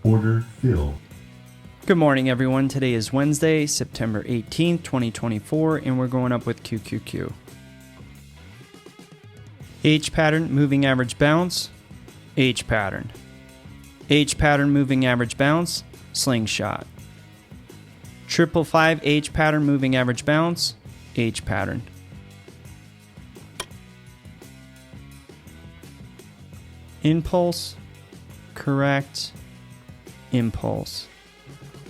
Order fill. Good morning, everyone. Today is Wednesday, September 18th, 2024, and we're going up with QQQ. H pattern, moving average bounce, H pattern. H pattern, moving average bounce, slingshot. 555 H pattern, moving average bounce, H pattern. Impulse, correct, impulse.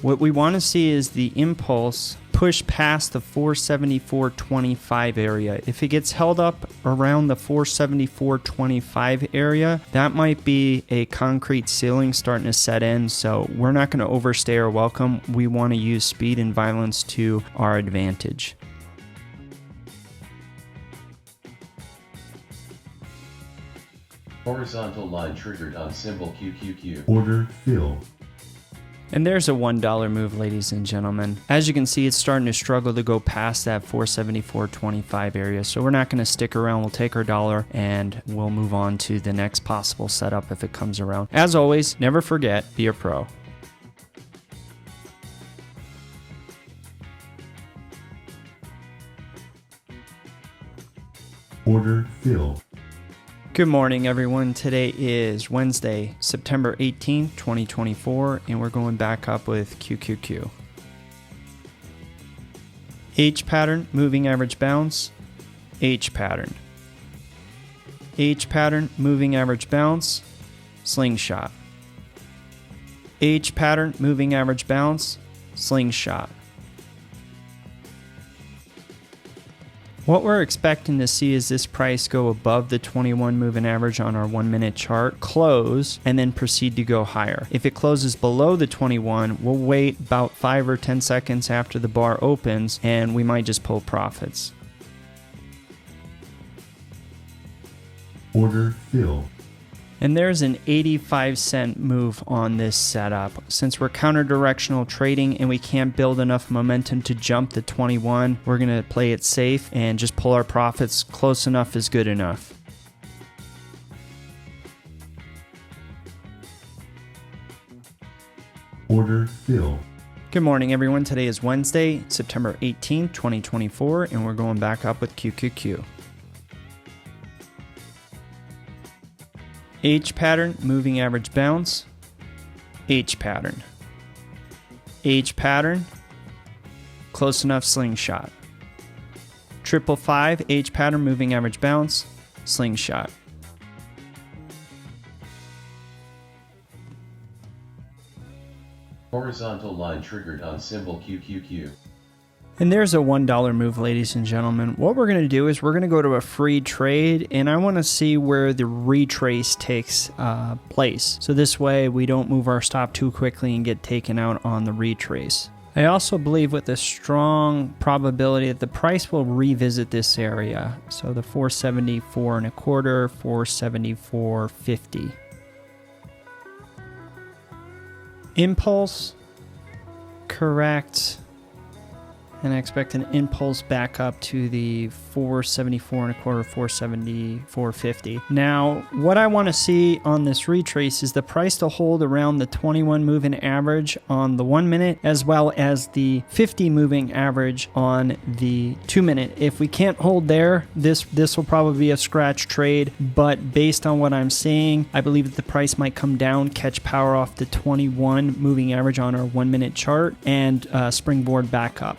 What we want to see is the impulse push past the 474.25 area. If it gets held up around the 474.25 area, that might be a concrete ceiling starting to set in. So we're not going to overstay our welcome. We want to use speed and violence to our advantage. Horizontal line triggered on symbol QQQ. Order fill. And there's a $1 move, ladies and gentlemen. As you can see, it's starting to struggle to go past that 474.25 area. So we're not going to stick around. We'll take our dollar and we'll move on to the next possible setup if it comes around. As always, never forget, be a pro. Order fill. Good morning, everyone. Today is Wednesday, September 18th, 2024, and we're going back up with QQQ. H pattern, moving average bounce, H pattern. H pattern, moving average bounce, slingshot. H pattern, moving average bounce, slingshot. What we're expecting to see is this price go above the 21 moving average on our 1 minute chart, close, and then proceed to go higher. If it closes below the 21, we'll wait about 5 or 10 seconds after the bar opens, and we might just pull profits. Order fill. And there's an 85-cent move on this setup. Since we're counter-directional trading and we can't build enough momentum to jump the 21, we're going to play it safe and just pull our profits. Close enough is good enough. Order fill. Good morning, everyone. Today is Wednesday, September 18th, 2024, and we're going back up with QQQ. H pattern, moving average bounce, H pattern. H pattern, close enough slingshot. 555 H pattern, moving average bounce, slingshot. Horizontal line triggered on symbol QQQ. And there's a $1 move, ladies and gentlemen. What we're going to do is we're going to go to a free trade, and I want to see where the retrace takes place. So this way we don't move our stop too quickly and get taken out on the retrace. I also believe with a strong probability that the price will revisit this area. So the 474.25, 474.50. Impulse, correct. And I expect an impulse back up to the 474.25, 474.50. Now, what I want to see on this retrace is the price to hold around the 21 moving average on the 1 minute, as well as the 50 moving average on the 2 minute. If we can't hold there, this will probably be a scratch trade. But based on what I'm seeing, I believe that the price might come down, catch power off the 21 moving average on our 1 minute chart, and springboard back up.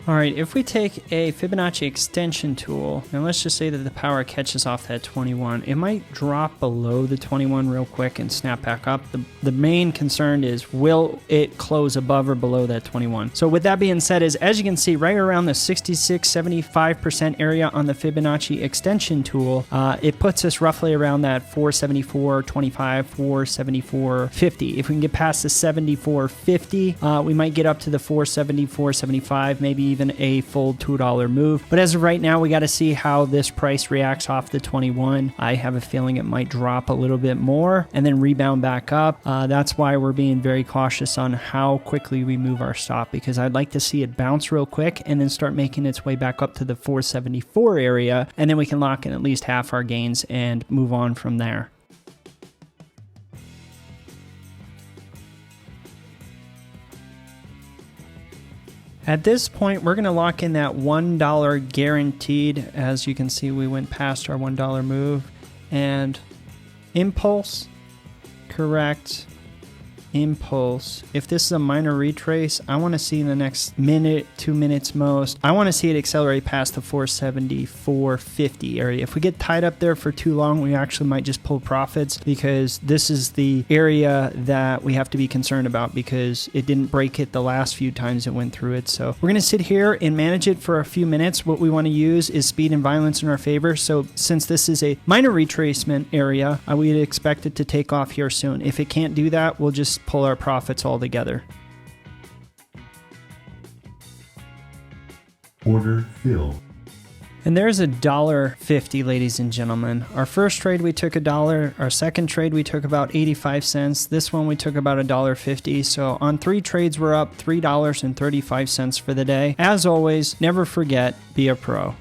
All right, if we take a Fibonacci extension tool, and let's just say that the power catches off that 21, it might drop below the 21 real quick and snap back up. The main concern is, will it close above or below that 21? So with that being said, as you can see, right around the 66-75% area on the Fibonacci extension tool, it puts us roughly around that 474.25, 474.50. If we can get past the 74.50, we might get up to the 474.75, maybe even a full $2 move. But as of right now, we got to see how this price reacts off the 21. I have a feeling it might drop a little bit more and then rebound back up. That's why we're being very cautious on how quickly we move our stop, because I'd like to see it bounce real quick and then start making its way back up to the 474 area, and then we can lock in at least half our gains and move on from there. At this point, we're going to lock in that $1 guaranteed. As you can see, we went past our $1 move. And impulse, correct. Impulse. If this is a minor retrace, I want to see in the next minute, 2 minutes most, I want to see it accelerate past the 470, 450 area. If we get tied up there for too long, we actually might just pull profits, because this is the area that we have to be concerned about, because it didn't break it the last few times it went through it. So we're going to sit here and manage it for a few minutes. What we want to use is speed and violence in our favor. So since this is a minor retracement area, we'd expect it to take off here soon. If it can't do that, we'll just pull our profits all together. Order fill. And there's $1.50, ladies and gentlemen. Our first trade we took $1. Our second trade we took about 85 cents. This one we took about $1.50. So on 3 trades we're up $3.35 for the day. As always, never forget, be a pro.